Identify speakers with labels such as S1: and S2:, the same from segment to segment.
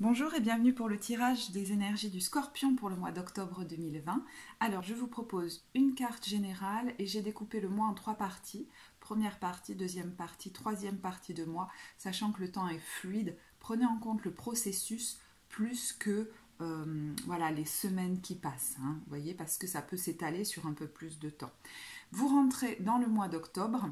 S1: Bonjour et bienvenue pour le tirage des énergies du Scorpion pour le mois d'octobre 2020. Alors je vous propose une carte générale et j'ai découpé le mois en 3 parties. Première partie, deuxième partie, troisième partie de mois, sachant que le temps est fluide. Prenez en compte le processus plus que voilà, les semaines qui passent, hein, vous voyez, parce que ça peut s'étaler sur un peu plus de temps. Vous rentrez dans le mois d'octobre.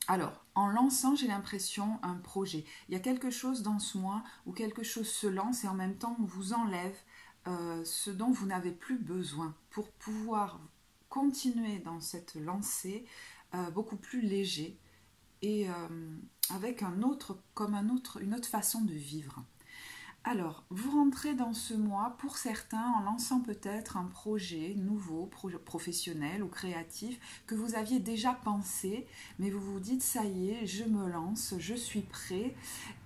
S1: Alors, en lançant, j'ai l'impression, un projet. Il y a quelque chose dans ce mois où quelque chose se lance et en même temps on vous enlève ce dont vous n'avez plus besoin pour pouvoir continuer dans cette lancée beaucoup plus léger et avec une autre façon de vivre. Alors, vous rentrez dans ce mois, pour certains, en lançant peut-être un projet nouveau, professionnel ou créatif, que vous aviez déjà pensé, mais vous vous dites, ça y est, je me lance, je suis prêt.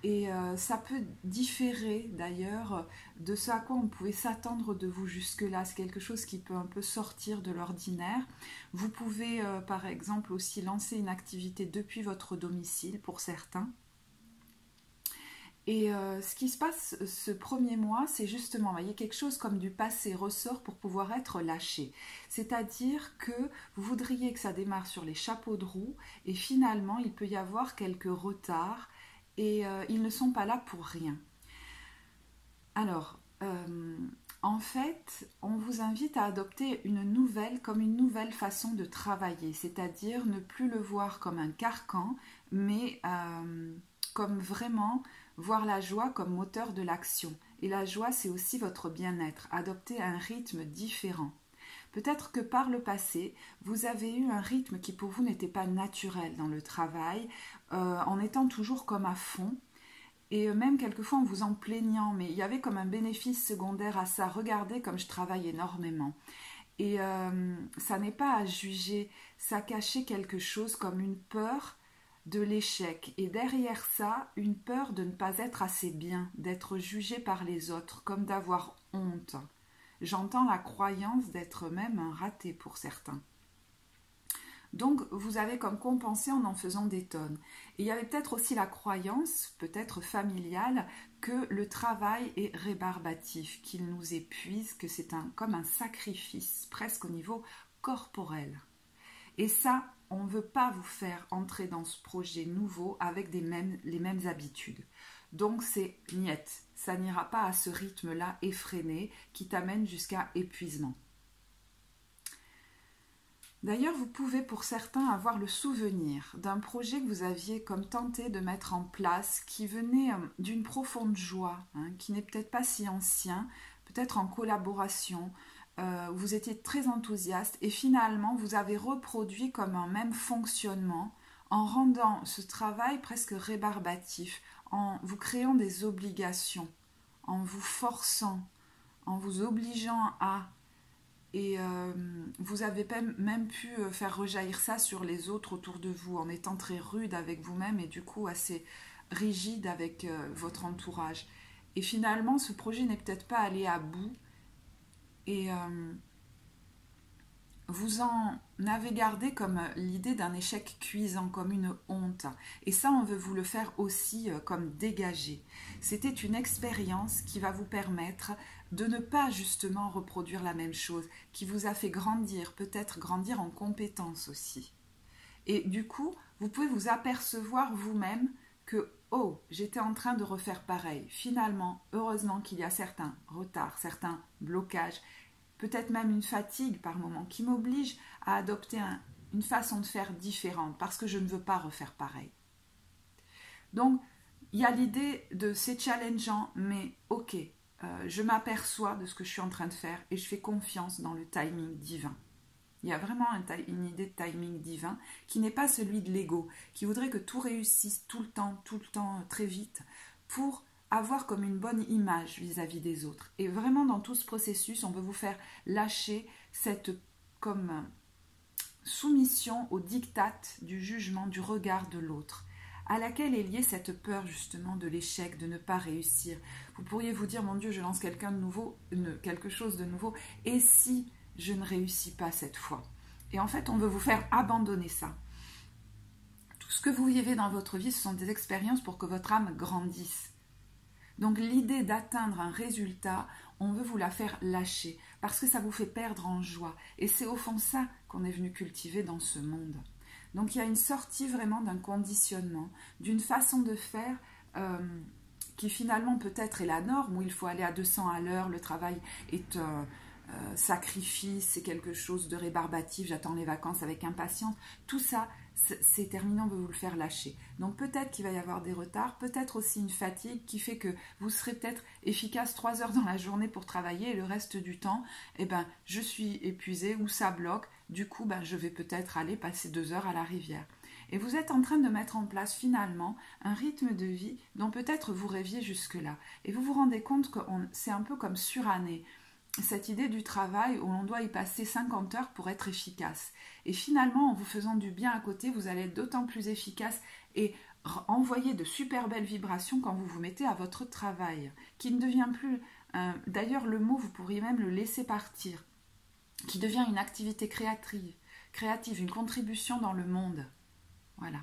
S1: Et ça peut différer d'ailleurs de ce à quoi on pouvait s'attendre de vous jusque-là. C'est quelque chose qui peut un peu sortir de l'ordinaire. Vous pouvez, par exemple, aussi lancer une activité depuis votre domicile, pour certains. Et ce qui se passe ce premier mois, c'est justement, vous voyez, quelque chose comme du passé ressort pour pouvoir être lâché. C'est-à-dire que vous voudriez que ça démarre sur les chapeaux de roue et finalement, il peut y avoir quelques retards et ils ne sont pas là pour rien. Alors, en fait, on vous invite à adopter une nouvelle façon de travailler, c'est-à-dire ne plus le voir comme un carcan, mais comme vraiment voir la joie comme moteur de l'action. Et la joie, c'est aussi votre bien-être. Adopter un rythme différent. Peut-être que par le passé, vous avez eu un rythme qui pour vous n'était pas naturel dans le travail, en étant toujours comme à fond, et même quelquefois en vous en plaignant, mais il y avait comme un bénéfice secondaire à ça. Regardez comme je travaille énormément. Et ça n'est pas à juger, ça cachait quelque chose comme une peur de l'échec. Et derrière ça, une peur de ne pas être assez bien, d'être jugé par les autres, comme d'avoir honte. J'entends la croyance d'être même un raté pour certains. Donc, vous avez comme compensé en faisant des tonnes. Et il y avait peut-être aussi la croyance, peut-être familiale, que le travail est rébarbatif, qu'il nous épuise, que c'est comme un sacrifice, presque au niveau corporel. Et ça, on ne veut pas vous faire entrer dans ce projet nouveau avec les mêmes habitudes. Donc c'est niette, ça n'ira pas à ce rythme-là effréné qui t'amène jusqu'à épuisement. D'ailleurs, vous pouvez pour certains avoir le souvenir d'un projet que vous aviez comme tenté de mettre en place, qui venait d'une profonde joie, hein, qui n'est peut-être pas si ancien, peut-être en collaboration, vous étiez très enthousiaste et finalement vous avez reproduit comme un même fonctionnement en rendant ce travail presque rébarbatif, en vous créant des obligations, en vous forçant, en vous obligeant à... Et vous avez même pu faire rejaillir ça sur les autres autour de vous en étant très rude avec vous-même et du coup assez rigide avec votre entourage. Et finalement, ce projet n'est peut-être pas allé à bout et vous en avez gardé comme l'idée d'un échec cuisant, comme une honte. Et ça, on veut vous le faire aussi comme dégager. C'était une expérience qui va vous permettre de ne pas justement reproduire la même chose, qui vous a fait grandir, peut-être grandir en compétences aussi. Et du coup, vous pouvez vous apercevoir vous-même que, oh, j'étais en train de refaire pareil. Finalement, heureusement qu'il y a certains retards, certains blocages, peut-être même une fatigue par moment qui m'oblige à adopter une façon de faire différente parce que je ne veux pas refaire pareil. Donc, il y a l'idée de c'est challengeant, mais ok, je m'aperçois de ce que je suis en train de faire et je fais confiance dans le timing divin. Il y a vraiment une idée de timing divin qui n'est pas celui de l'ego, qui voudrait que tout réussisse tout le temps, très vite, pour avoir comme une bonne image vis-à-vis des autres. Et vraiment, dans tout ce processus, on veut vous faire lâcher cette comme soumission au diktat du jugement, du regard de l'autre, à laquelle est liée cette peur justement de l'échec, de ne pas réussir. Vous pourriez vous dire, mon Dieu, je lance quelque chose de nouveau, et si je ne réussis pas cette fois? Et en fait, on veut vous faire abandonner ça. Tout ce que vous vivez dans votre vie, ce sont des expériences pour que votre âme grandisse. Donc l'idée d'atteindre un résultat, on veut vous la faire lâcher parce que ça vous fait perdre en joie. Et c'est au fond ça qu'on est venu cultiver dans ce monde. Donc il y a une sortie vraiment d'un conditionnement, d'une façon de faire qui finalement peut-être est la norme, où il faut aller à 200 à l'heure, le travail est un sacrifice, c'est quelque chose de rébarbatif, j'attends les vacances avec impatience. Tout ça, c'est terminé, on veut vous le faire lâcher. Donc peut-être qu'il va y avoir des retards, peut-être aussi une fatigue qui fait que vous serez peut-être efficace 3 heures dans la journée pour travailler et le reste du temps, eh ben, je suis épuisée ou ça bloque, du coup ben, je vais peut-être aller passer 2 heures à la rivière. Et vous êtes en train de mettre en place finalement un rythme de vie dont peut-être vous rêviez jusque-là. Et vous vous rendez compte que c'est un peu comme suranné. Cette idée du travail où l'on doit y passer 50 heures pour être efficace. Et finalement, en vous faisant du bien à côté, vous allez être d'autant plus efficace et envoyer de super belles vibrations quand vous vous mettez à votre travail, qui ne devient plus... D'ailleurs, le mot, vous pourriez même le laisser partir, qui devient une activité créative, une contribution dans le monde. Voilà.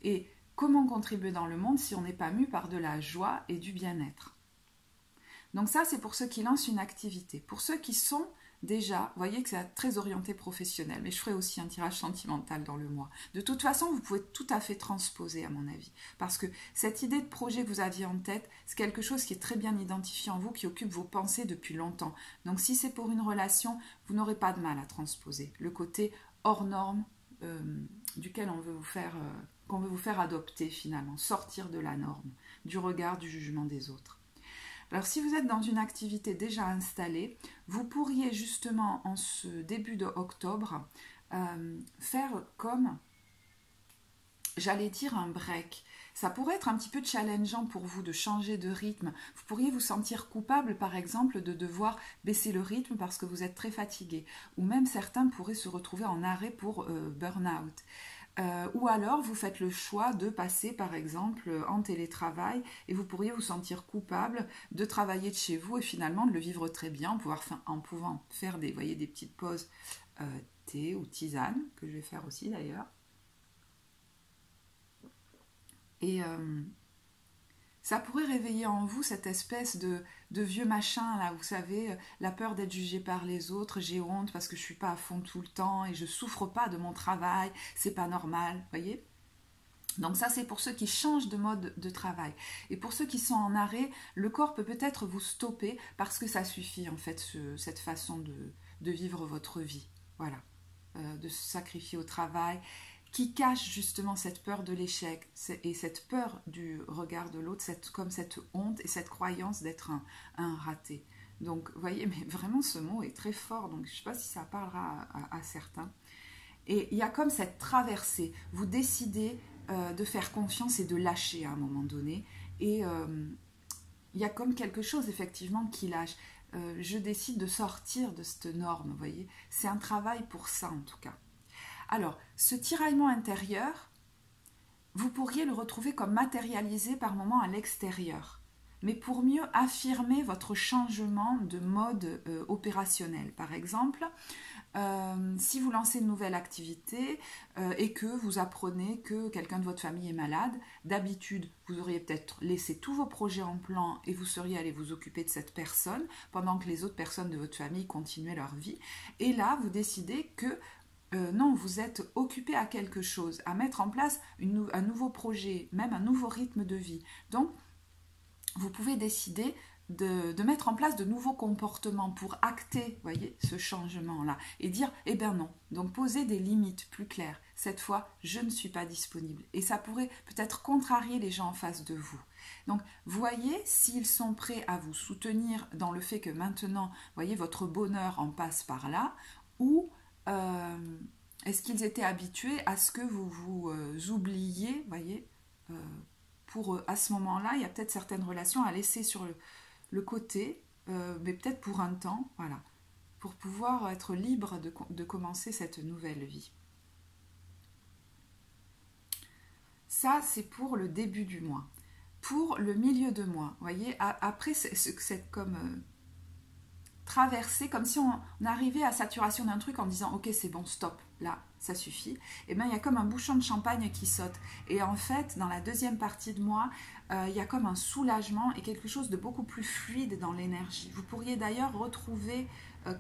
S1: Et comment contribuer dans le monde si on n'est pas mu par de la joie et du bien-être? Donc ça, c'est pour ceux qui lancent une activité. Pour ceux qui sont déjà, vous voyez que c'est très orienté professionnel, mais je ferai aussi un tirage sentimental dans le mois. De toute façon, vous pouvez tout à fait transposer, à mon avis. Parce que cette idée de projet que vous aviez en tête, c'est quelque chose qui est très bien identifié en vous, qui occupe vos pensées depuis longtemps. Donc si c'est pour une relation, vous n'aurez pas de mal à transposer. Le côté hors norme duquel on veut vous faire, qu'on veut vous faire adopter finalement, sortir de la norme, du regard, du jugement des autres. Alors si vous êtes dans une activité déjà installée, vous pourriez justement en ce début d'octobre faire comme, j'allais dire, un break. Ça pourrait être un petit peu challengeant pour vous de changer de rythme. Vous pourriez vous sentir coupable par exemple de devoir baisser le rythme parce que vous êtes très fatigué. Ou même certains pourraient se retrouver en arrêt pour burn-out. Ou alors vous faites le choix de passer par exemple en télétravail et vous pourriez vous sentir coupable de travailler de chez vous et finalement de le vivre très bien en pouvant faire des petites pauses thé ou tisane, que je vais faire aussi d'ailleurs. Et ça pourrait réveiller en vous cette espèce de vieux machin, là, vous savez, la peur d'être jugé par les autres, j'ai honte parce que je ne suis pas à fond tout le temps et je ne souffre pas de mon travail, c'est pas normal, voyez? Donc ça, c'est pour ceux qui changent de mode de travail. Et pour ceux qui sont en arrêt, le corps peut peut-être vous stopper parce que ça suffit, en fait, cette façon de vivre votre vie. Voilà, de se sacrifier au travail, qui cache justement cette peur de l'échec et cette peur du regard de l'autre, comme cette honte et cette croyance d'être un raté. Donc, vous voyez, mais vraiment ce mot est très fort, donc je ne sais pas si ça parlera à certains. Et il y a comme cette traversée, vous décidez de faire confiance et de lâcher à un moment donné, et il y a comme quelque chose effectivement qui lâche. Je décide de sortir de cette norme, vous voyez, c'est un travail pour ça en tout cas. Alors, ce tiraillement intérieur, vous pourriez le retrouver comme matérialisé par moments à l'extérieur, mais pour mieux affirmer votre changement de mode opérationnel. Par exemple, si vous lancez une nouvelle activité et que vous apprenez que quelqu'un de votre famille est malade, d'habitude, vous auriez peut-être laissé tous vos projets en plan et vous seriez allé vous occuper de cette personne pendant que les autres personnes de votre famille continuaient leur vie. Et là, vous décidez que non, vous êtes occupé à quelque chose, à mettre en place un nouveau projet, même un nouveau rythme de vie. Donc, vous pouvez décider de mettre en place de nouveaux comportements pour acter, voyez, ce changement-là et dire, eh bien non. Donc, poser des limites plus claires. Cette fois, je ne suis pas disponible. Et ça pourrait peut-être contrarier les gens en face de vous. Donc, voyez s'ils sont prêts à vous soutenir dans le fait que maintenant, voyez, votre bonheur en passe par là, ou est-ce qu'ils étaient habitués à ce que vous vous oubliez, voyez, pour à ce moment-là, il y a peut-être certaines relations à laisser sur le côté, mais peut-être pour un temps, voilà, pour pouvoir être libre de commencer cette nouvelle vie. Ça, c'est pour le début du mois. Pour le milieu de mois, voyez, après, c'est comme... traverser, comme si on arrivait à saturation d'un truc en disant ok c'est bon, stop, là ça suffit, et bien il y a comme un bouchon de champagne qui saute. Et en fait dans la deuxième partie de mois, il y a comme un soulagement et quelque chose de beaucoup plus fluide dans l'énergie. Vous pourriez d'ailleurs retrouver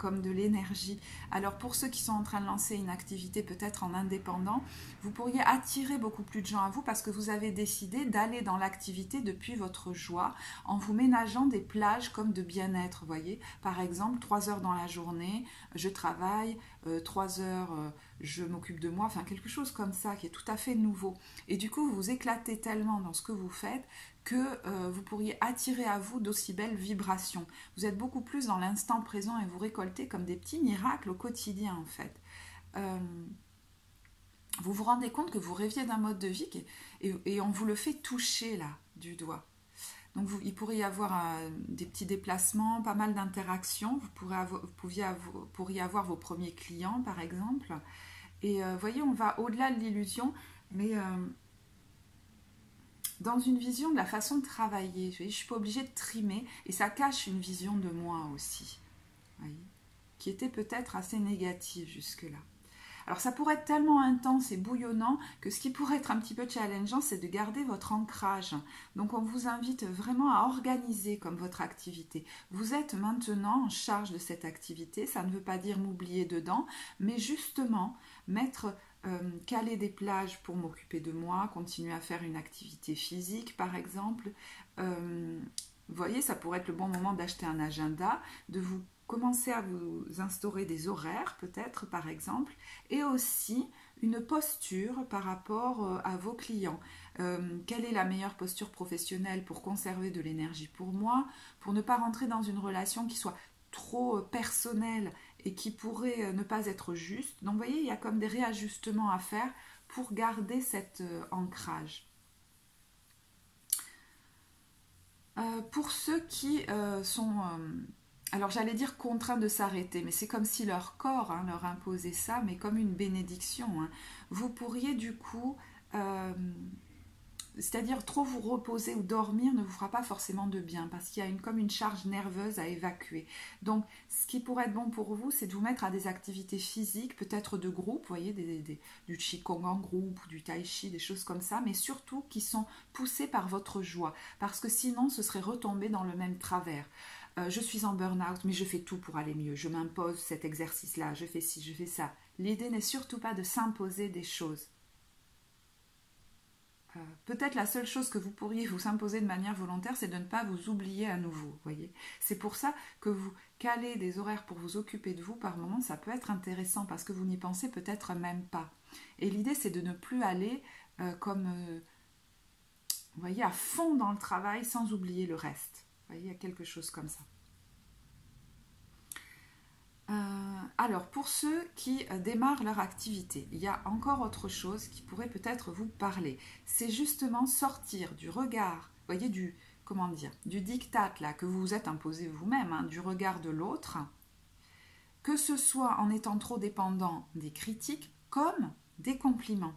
S1: comme de l'énergie. Alors pour ceux qui sont en train de lancer une activité peut-être en indépendant, vous pourriez attirer beaucoup plus de gens à vous parce que vous avez décidé d'aller dans l'activité depuis votre joie en vous ménageant des plages comme de bien-être, vous voyez. Par exemple, 3 heures dans la journée, je travaille, 3 heures, je m'occupe de moi, enfin quelque chose comme ça qui est tout à fait nouveau. Et du coup, vous vous éclatez tellement dans ce que vous faites que vous pourriez attirer à vous d'aussi belles vibrations. Vous êtes beaucoup plus dans l'instant présent et vous récoltez comme des petits miracles au quotidien en fait. Vous vous rendez compte que vous rêviez d'un mode de vie et on vous le fait toucher là du doigt. Donc il pourrait y avoir des petits déplacements, pas mal d'interactions. Vous pourriez avoir vos premiers clients par exemple. Et vous voyez, on va au-delà de l'illusion, mais dans une vision de la façon de travailler. Je ne suis pas obligée de trimer et ça cache une vision de moi aussi, voyez, qui était peut-être assez négative jusque-là. Alors ça pourrait être tellement intense et bouillonnant que ce qui pourrait être un petit peu challengeant, c'est de garder votre ancrage. Donc on vous invite vraiment à organiser comme votre activité. Vous êtes maintenant en charge de cette activité, ça ne veut pas dire m'oublier dedans, mais justement caler des plages pour m'occuper de moi, continuer à faire une activité physique par exemple. Vous voyez, ça pourrait être le bon moment d'acheter un agenda, de vous commencer à vous instaurer des horaires peut-être par exemple, et aussi une posture par rapport à vos clients. Quelle est la meilleure posture professionnelle pour conserver de l'énergie pour moi, pour ne pas rentrer dans une relation qui soit trop personnelle et qui pourrait ne pas être juste. Donc vous voyez, il y a comme des réajustements à faire pour garder cet ancrage. Pour ceux qui sont... alors j'allais dire contraints de s'arrêter, mais c'est comme si leur corps leur imposait ça, mais comme une bénédiction. Vous pourriez du coup, c'est-à-dire trop vous reposer ou dormir ne vous fera pas forcément de bien, parce qu'il y a comme une charge nerveuse à évacuer. Donc ce qui pourrait être bon pour vous, c'est de vous mettre à des activités physiques, peut-être de groupe, vous voyez, du Qigong en groupe, du Tai Chi, des choses comme ça, mais surtout qui sont poussées par votre joie, parce que sinon ce serait retomber dans le même travers. Je suis en burn-out, mais je fais tout pour aller mieux. Je m'impose cet exercice-là, je fais ci, je fais ça. L'idée n'est surtout pas de s'imposer des choses. Peut-être la seule chose que vous pourriez vous imposer de manière volontaire, c'est de ne pas vous oublier à nouveau. Voyez, c'est pour ça que vous calez des horaires pour vous occuper de vous par moment, ça peut être intéressant parce que vous n'y pensez peut-être même pas. Et l'idée, c'est de ne plus aller vous voyez, à fond dans le travail sans oublier le reste. Vous voyez, il y a quelque chose comme ça. Alors, pour ceux qui démarrent leur activité, il y a encore autre chose qui pourrait peut-être vous parler. C'est justement sortir du regard, vous voyez, du diktat là, que vous vous êtes imposé vous-même, du regard de l'autre, que ce soit en étant trop dépendant des critiques comme des compliments.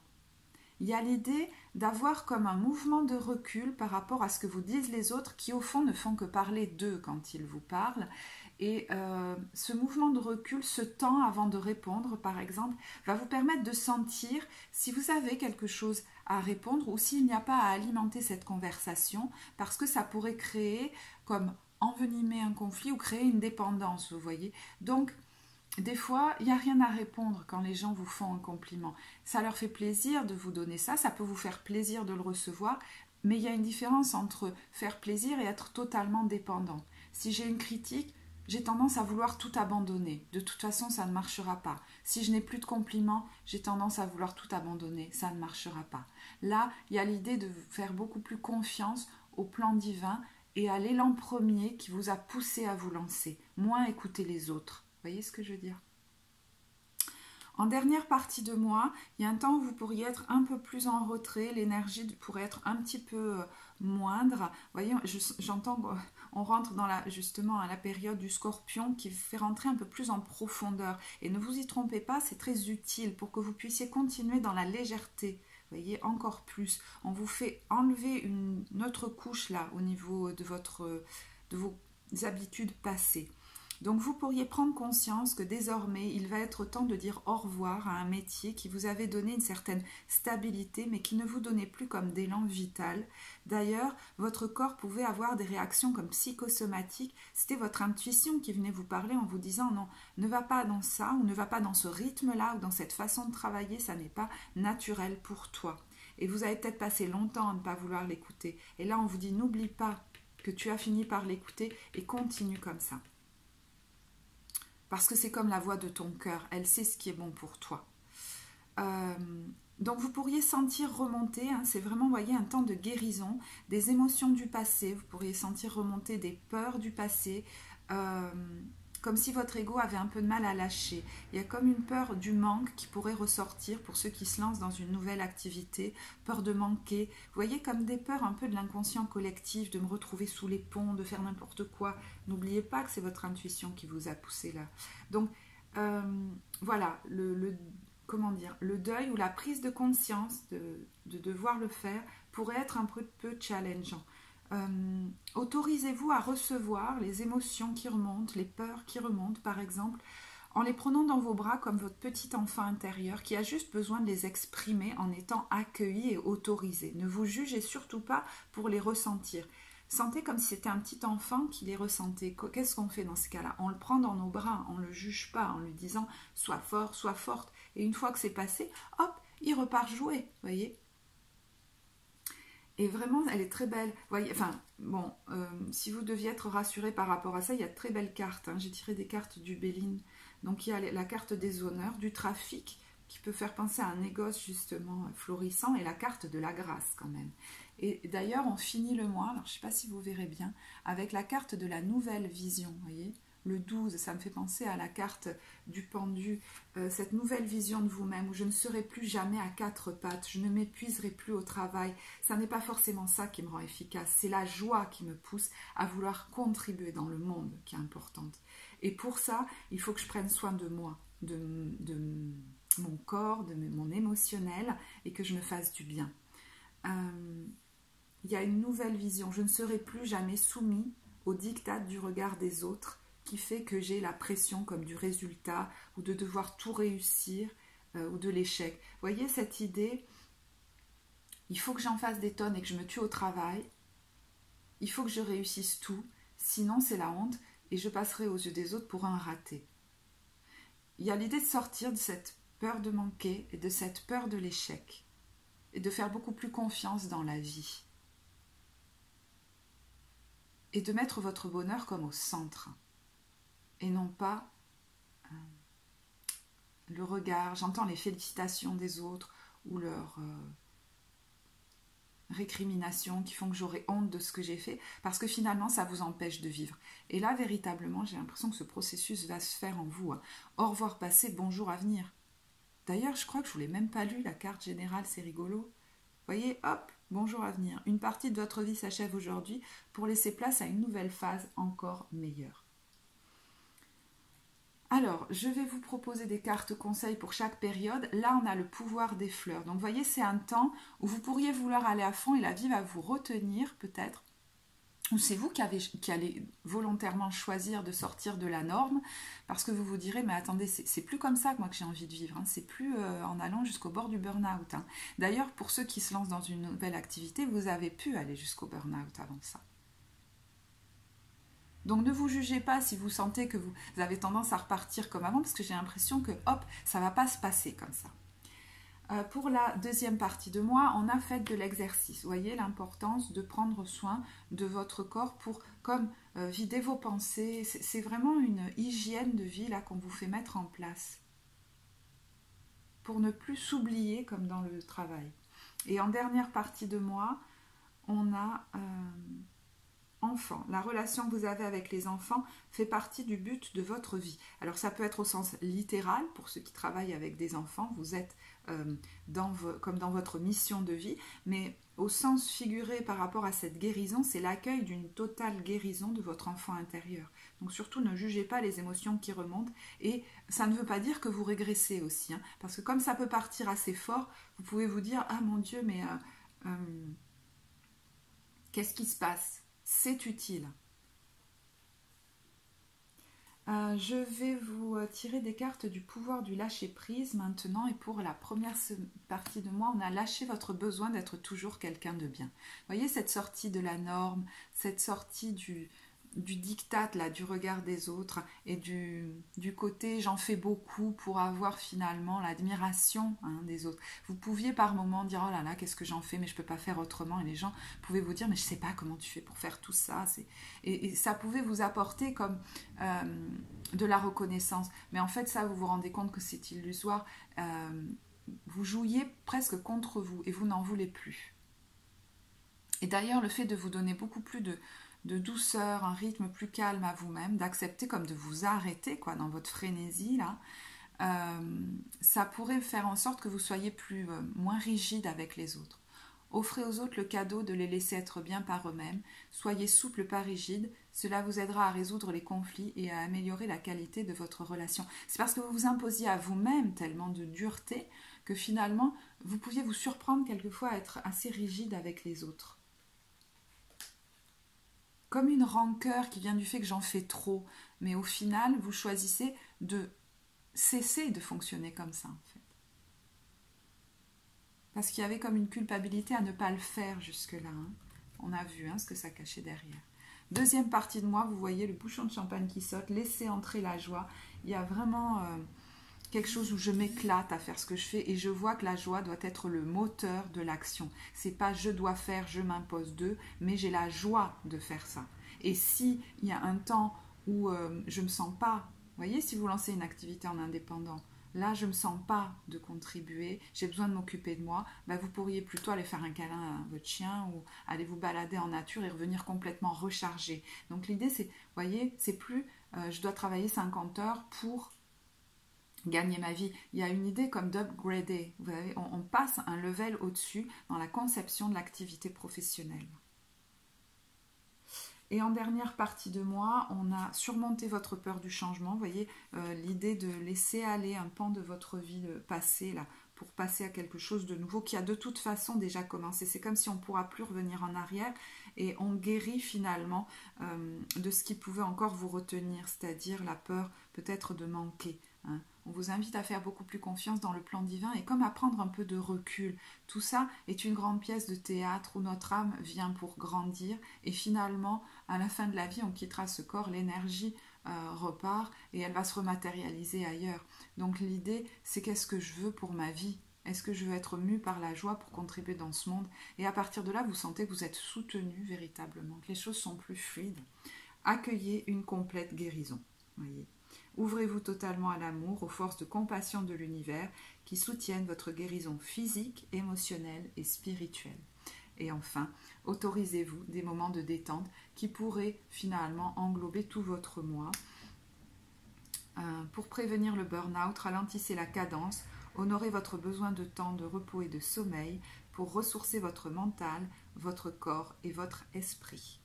S1: Il y a l'idée d'avoir comme un mouvement de recul par rapport à ce que vous disent les autres qui au fond ne font que parler d'eux quand ils vous parlent. Et ce mouvement de recul, ce temps avant de répondre par exemple, va vous permettre de sentir si vous avez quelque chose à répondre ou s'il n'y a pas à alimenter cette conversation parce que ça pourrait créer comme envenimer un conflit ou créer une dépendance, vous voyez. Donc, des fois, il n'y a rien à répondre quand les gens vous font un compliment. Ça leur fait plaisir de vous donner ça, ça peut vous faire plaisir de le recevoir, mais il y a une différence entre faire plaisir et être totalement dépendant. Si j'ai une critique, j'ai tendance à vouloir tout abandonner. De toute façon, ça ne marchera pas. Si je n'ai plus de compliments, j'ai tendance à vouloir tout abandonner. Ça ne marchera pas. Là, il y a l'idée de faire beaucoup plus confiance au plan divin et à l'élan premier qui vous a poussé à vous lancer. Moins écouter les autres. Vous voyez ce que je veux dire? En dernière partie de mois, il y a un temps où vous pourriez être un peu plus en retrait, l'énergie pourrait être un petit peu moindre. Vous voyez, j'entends qu'on rentre justement à la période du Scorpion qui fait rentrer un peu plus en profondeur. Et ne vous y trompez pas, c'est très utile pour que vous puissiez continuer dans la légèreté. Vous voyez, encore plus. On vous fait enlever une autre couche là au niveau de vos habitudes passées. Donc vous pourriez prendre conscience que désormais, il va être temps de dire au revoir à un métier qui vous avait donné une certaine stabilité, mais qui ne vous donnait plus comme d'élan vital. D'ailleurs, votre corps pouvait avoir des réactions comme psychosomatiques. C'était votre intuition qui venait vous parler en vous disant non, ne va pas dans ça, ou ne va pas dans ce rythme-là, ou dans cette façon de travailler, ça n'est pas naturel pour toi. Et vous avez peut-être passé longtemps à ne pas vouloir l'écouter. Et là, on vous dit n'oublie pas que tu as fini par l'écouter et continue comme ça. Parce que c'est comme la voix de ton cœur, elle sait ce qui est bon pour toi. Donc vous pourriez sentir remonter, hein, c'est vraiment, vous voyez, un temps de guérison, des émotions du passé, vous pourriez sentir remonter des peurs du passé, comme si votre ego avait un peu de mal à lâcher. Il y a comme une peur du manque qui pourrait ressortir pour ceux qui se lancent dans une nouvelle activité, peur de manquer. Vous voyez comme des peurs un peu de l'inconscient collectif, de me retrouver sous les ponts, de faire n'importe quoi. N'oubliez pas que c'est votre intuition qui vous a poussé là. Donc voilà, comment dire, le deuil ou la prise de conscience de devoir le faire pourrait être un peu challengeant. Autorisez-vous à recevoir les émotions qui remontent, les peurs qui remontent par exemple, en les prenant dans vos bras comme votre petit enfant intérieur qui a juste besoin de les exprimer en étant accueilli et autorisé. Ne vous jugez surtout pas pour les ressentir. Sentez comme si c'était un petit enfant qui les ressentait. Qu'est-ce qu'on fait dans ce cas-là? On le prend dans nos bras, on ne le juge pas en lui disant « sois fort, sois forte ». Et une fois que c'est passé, hop, il repart jouer, vous voyez. Et vraiment, elle est très belle. Vous voyez, enfin, bon, si vous deviez être rassuré par rapport à ça, il y a de très belles cartes. Hein. J'ai tiré des cartes du Béline. Donc, il y a la carte des honneurs, du trafic, qui peut faire penser à un négoce, justement, florissant, et la carte de la grâce, quand même. Et d'ailleurs, on finit le mois, alors je ne sais pas si vous verrez bien, avec la carte de la nouvelle vision, vous voyez. Le 12, ça me fait penser à la carte du pendu, cette nouvelle vision de vous-même où je ne serai plus jamais à quatre pattes, je ne m'épuiserai plus au travail. Ça n'est pas forcément ça qui me rend efficace, c'est la joie qui me pousse à vouloir contribuer dans le monde qui est importante. Et pour ça, il faut que je prenne soin de moi, de mon corps, de mon émotionnel et que je me fasse du bien. Il y a une nouvelle vision, je ne serai plus jamais soumis au diktat du regard des autres qui fait que j'ai la pression comme du résultat ou de devoir tout réussir ou de l'échec. Vous voyez cette idée, il faut que j'en fasse des tonnes et que je me tue au travail, il faut que je réussisse tout, sinon c'est la honte et je passerai aux yeux des autres pour un raté. Il y a l'idée de sortir de cette peur de manquer et de cette peur de l'échec et de faire beaucoup plus confiance dans la vie et de mettre votre bonheur comme au centre. Et non pas le regard, j'entends les félicitations des autres ou leurs récriminations qui font que j'aurai honte de ce que j'ai fait, parce que finalement ça vous empêche de vivre. Et là véritablement j'ai l'impression que ce processus va se faire en vous. Hein. Au revoir passé, bonjour avenir. D'ailleurs je crois que je ne vous l'ai même pas lu, la carte générale, c'est rigolo. Vous voyez, hop, bonjour avenir. Une partie de votre vie s'achève aujourd'hui pour laisser place à une nouvelle phase encore meilleure. Alors, je vais vous proposer des cartes conseils pour chaque période. Là, on a le pouvoir des fleurs. Donc, vous voyez, c'est un temps où vous pourriez vouloir aller à fond et la vie va vous retenir, peut-être. Ou c'est vous qui allez volontairement choisir de sortir de la norme parce que vous vous direz, mais attendez, c'est plus comme ça que moi que j'ai envie de vivre. Hein. C'est plus en allant jusqu'au bord du burn-out. Hein. D'ailleurs, pour ceux qui se lancent dans une nouvelle activité, vous avez pu aller jusqu'au burn-out avant ça. Donc ne vous jugez pas si vous sentez que vous avez tendance à repartir comme avant, parce que j'ai l'impression que hop, ça ne va pas se passer comme ça. Pour la deuxième partie de mois, on a fait de l'exercice. Vous voyez l'importance de prendre soin de votre corps pour comme vider vos pensées. C'est vraiment une hygiène de vie là qu'on vous fait mettre en place pour ne plus s'oublier comme dans le travail. Et en dernière partie de mois, on a... enfants. La relation que vous avez avec les enfants fait partie du but de votre vie. Alors ça peut être au sens littéral, pour ceux qui travaillent avec des enfants, vous êtes comme dans votre mission de vie, mais au sens figuré par rapport à cette guérison, c'est l'accueil d'une totale guérison de votre enfant intérieur. Donc surtout ne jugez pas les émotions qui remontent et ça ne veut pas dire que vous régressez aussi, hein, parce que comme ça peut partir assez fort, vous pouvez vous dire « Ah mon Dieu, mais qu'est-ce qui se passe ?» C'est utile. Je vais vous tirer des cartes du pouvoir du lâcher-prise maintenant. Et pour la première partie de moi, on a lâché votre besoin d'être toujours quelqu'un de bien. Vous voyez cette sortie de la norme, cette sortie du diktat, là, du regard des autres et du côté j'en fais beaucoup pour avoir finalement l'admiration des autres. Vous pouviez par moment dire oh là là, qu'est-ce que j'en fais, mais je ne peux pas faire autrement. Et les gens pouvaient vous dire mais je ne sais pas comment tu fais pour faire tout ça. Et ça pouvait vous apporter comme de la reconnaissance. Mais en fait, ça, vous vous rendez compte que c'est illusoire. Vous jouiez presque contre vous et vous n'en voulez plus. Et d'ailleurs, le fait de vous donner beaucoup plus de douceur, un rythme plus calme à vous-même, d'accepter comme de vous arrêter quoi, dans votre frénésie, là, ça pourrait faire en sorte que vous soyez moins rigide avec les autres. Offrez aux autres le cadeau de les laisser être bien par eux-mêmes. Soyez souple, pas rigide. Cela vous aidera à résoudre les conflits et à améliorer la qualité de votre relation. C'est parce que vous vous imposiez à vous-même tellement de dureté que finalement, vous pouviez vous surprendre quelquefois à être assez rigide avec les autres. Comme une rancœur qui vient du fait que j'en fais trop. Mais au final, vous choisissez de cesser de fonctionner comme ça, en fait. Parce qu'il y avait comme une culpabilité à ne pas le faire jusque-là. On a vu ce que ça cachait derrière. Deuxième partie de moi, vous voyez le bouchon de champagne qui saute. Laissez entrer la joie. Il y a vraiment quelque chose où je m'éclate à faire ce que je fais et je vois que la joie doit être le moteur de l'action. C'est pas je dois faire, je m'impose d'eux, mais j'ai la joie de faire ça. Et si il y a un temps où je me sens pas, vous voyez, si vous lancez une activité en indépendant, là je me sens pas de contribuer, j'ai besoin de m'occuper de moi, vous pourriez plutôt aller faire un câlin à votre chien ou aller vous balader en nature et revenir complètement rechargé. Donc l'idée c'est, vous voyez, c'est plus je dois travailler 50 heures pour gagner ma vie. Il y a une idée comme d'upgrader. Vous savez, on passe un level au-dessus dans la conception de l'activité professionnelle. Et en dernière partie de moi, on a surmonté votre peur du changement. Vous voyez, l'idée de laisser aller un pan de votre vie passée là, pour passer à quelque chose de nouveau qui a de toute façon déjà commencé. C'est comme si on ne pourra plus revenir en arrière et on guérit finalement de ce qui pouvait encore vous retenir, c'est-à-dire la peur peut-être de manquer. On vous invite à faire beaucoup plus confiance dans le plan divin et comme à prendre un peu de recul. Tout ça est une grande pièce de théâtre où notre âme vient pour grandir et finalement, à la fin de la vie, on quittera ce corps, l'énergie repart et elle va se rematérialiser ailleurs. Donc l'idée, c'est qu'est-ce que je veux pour ma vie ? Est-ce que je veux être mue par la joie pour contribuer dans ce monde ? Et à partir de là, vous sentez que vous êtes soutenu véritablement, que les choses sont plus fluides. Accueillez une complète guérison, voyez. Ouvrez-vous totalement à l'amour, aux forces de compassion de l'univers qui soutiennent votre guérison physique, émotionnelle et spirituelle. Et enfin, autorisez-vous des moments de détente qui pourraient finalement englober tout votre mois. Pour prévenir le burn-out, ralentissez la cadence, honorez votre besoin de temps de repos et de sommeil pour ressourcer votre mental, votre corps et votre esprit.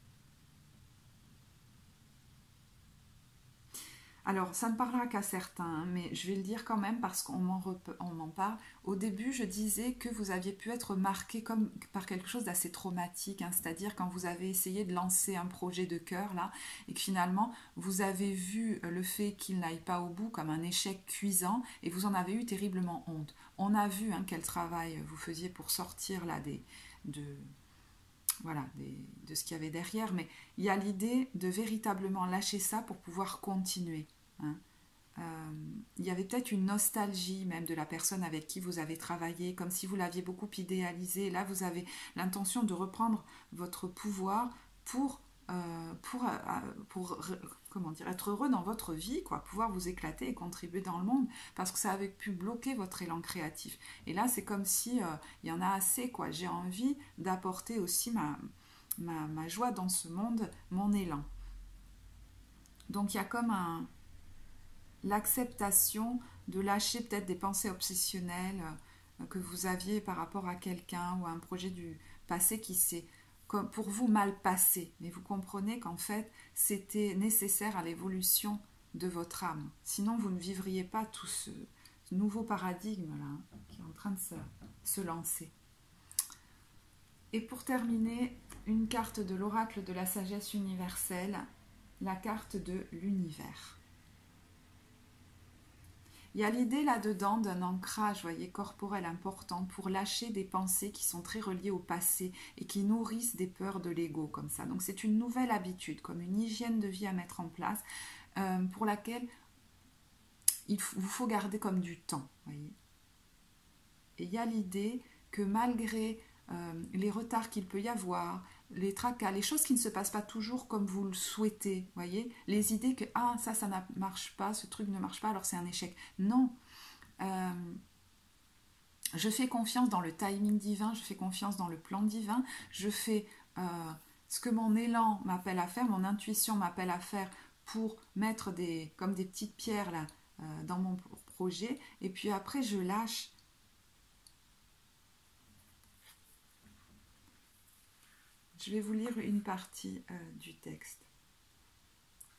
S1: Alors, ça ne parlera qu'à certains, mais je vais le dire quand même parce qu'on m'en parle. Au début, je disais que vous aviez pu être marqué comme par quelque chose d'assez traumatique, c'est-à-dire quand vous avez essayé de lancer un projet de cœur, là, et que finalement, vous avez vu le fait qu'il n'aille pas au bout comme un échec cuisant, et vous en avez eu terriblement honte. On a vu quel travail vous faisiez pour sortir là de ce qu'il y avait derrière, mais il y a l'idée de véritablement lâcher ça pour pouvoir continuer. Il y avait peut-être une nostalgie même de la personne avec qui vous avez travaillé, comme si vous l'aviez beaucoup idéalisé. Là, vous avez l'intention de reprendre votre pouvoir pour être heureux dans votre vie, pouvoir vous éclater et contribuer dans le monde, parce que ça avait pu bloquer votre élan créatif. Et là, c'est comme si il y en a assez, j'ai envie d'apporter aussi ma joie dans ce monde, mon élan. Donc il y a comme l'acceptation de lâcher peut-être des pensées obsessionnelles que vous aviez par rapport à quelqu'un ou à un projet du passé qui s'est pour vous mal passé, mais vous comprenez qu'en fait c'était nécessaire à l'évolution de votre âme, sinon vous ne vivriez pas tout ce nouveau paradigme là qui est en train de se lancer. Et pour terminer, une carte de l'oracle de la sagesse universelle, la carte de l'univers. Il y a l'idée là-dedans d'un ancrage, voyez, corporel important pour lâcher des pensées qui sont très reliées au passé et qui nourrissent des peurs de l'ego comme ça. Donc c'est une nouvelle habitude, comme une hygiène de vie à mettre en place pour laquelle il vous faut garder comme du temps, voyez. Et il y a l'idée que malgré les retards qu'il peut y avoir, les tracas, les choses qui ne se passent pas toujours comme vous le souhaitez, voyez, les idées que ah ça ne marche pas, ce truc ne marche pas, alors c'est un échec. Non, je fais confiance dans le timing divin, je fais confiance dans le plan divin, je fais ce que mon élan m'appelle à faire, mon intuition m'appelle à faire pour mettre comme des petites pierres là dans mon projet, et puis après je lâche. Je vais vous lire une partie du texte.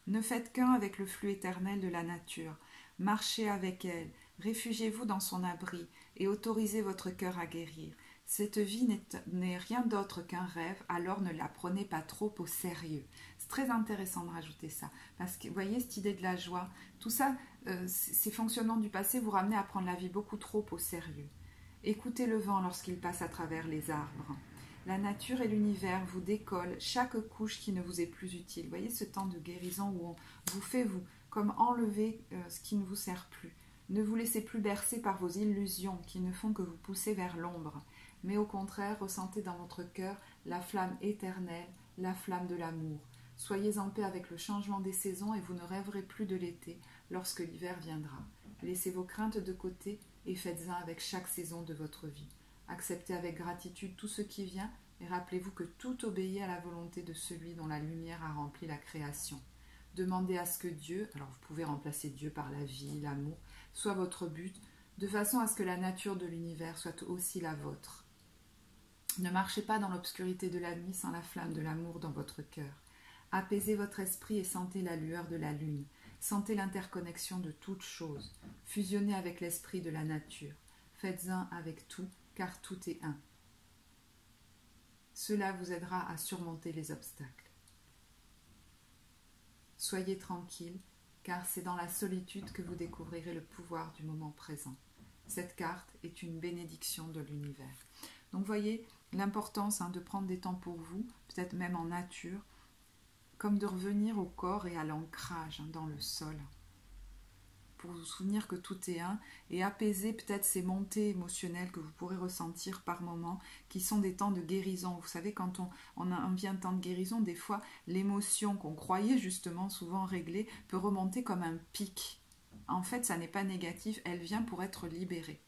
S1: Ne faites qu'un avec le flux éternel de la nature. Marchez avec elle, réfugiez-vous dans son abri et autorisez votre cœur à guérir. Cette vie n'est rien d'autre qu'un rêve, alors ne la prenez pas trop au sérieux. C'est très intéressant de rajouter ça, parce que vous voyez cette idée de la joie, tout ça, ces fonctionnements du passé vous ramenez à prendre la vie beaucoup trop au sérieux. Écoutez le vent lorsqu'il passe à travers les arbres. La nature et l'univers vous décollent chaque couche qui ne vous est plus utile. Vous voyez ce temps de guérison où on vous fait comme enlever ce qui ne vous sert plus. Ne vous laissez plus bercer par vos illusions qui ne font que vous pousser vers l'ombre. Mais au contraire, ressentez dans votre cœur la flamme éternelle, la flamme de l'amour. Soyez en paix avec le changement des saisons et vous ne rêverez plus de l'été lorsque l'hiver viendra. Laissez vos craintes de côté et faites-en avec chaque saison de votre vie. Acceptez avec gratitude tout ce qui vient et rappelez-vous que tout obéit à la volonté de celui dont la lumière a rempli la création. Demandez à ce que Dieu, alors vous pouvez remplacer Dieu par la vie, l'amour, soit votre but, de façon à ce que la nature de l'univers soit aussi la vôtre. Ne marchez pas dans l'obscurité de la nuit sans la flamme de l'amour dans votre cœur. Apaisez votre esprit et sentez la lueur de la lune. Sentez l'interconnexion de toutes choses. Fusionnez avec l'esprit de la nature. Faites-en avec tout, car tout est un. Cela vous aidera à surmonter les obstacles. Soyez tranquille, car c'est dans la solitude que vous découvrirez le pouvoir du moment présent. Cette carte est une bénédiction de l'univers. Donc voyez l'importance de prendre des temps pour vous, peut-être même en nature, comme de revenir au corps et à l'ancrage dans le sol, pour vous souvenir que tout est un, et apaiser peut-être ces montées émotionnelles que vous pourrez ressentir par moment, qui sont des temps de guérison. Vous savez, quand on vient un temps de guérison, des fois, l'émotion qu'on croyait justement souvent réglée peut remonter comme un pic. En fait, ça n'est pas négatif, elle vient pour être libérée.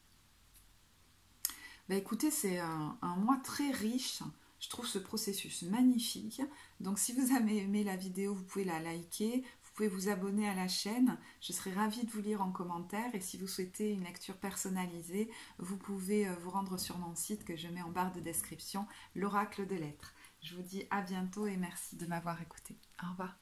S1: Écoutez, c'est un mois très riche. Je trouve ce processus magnifique. Donc si vous avez aimé la vidéo, vous pouvez la liker. Vous pouvez vous abonner à la chaîne. Je serai ravie de vous lire en commentaire. Et si vous souhaitez une lecture personnalisée, vous pouvez vous rendre sur mon site que je mets en barre de description, l'Oracle des Lettres. Je vous dis à bientôt et merci de m'avoir écouté. Au revoir.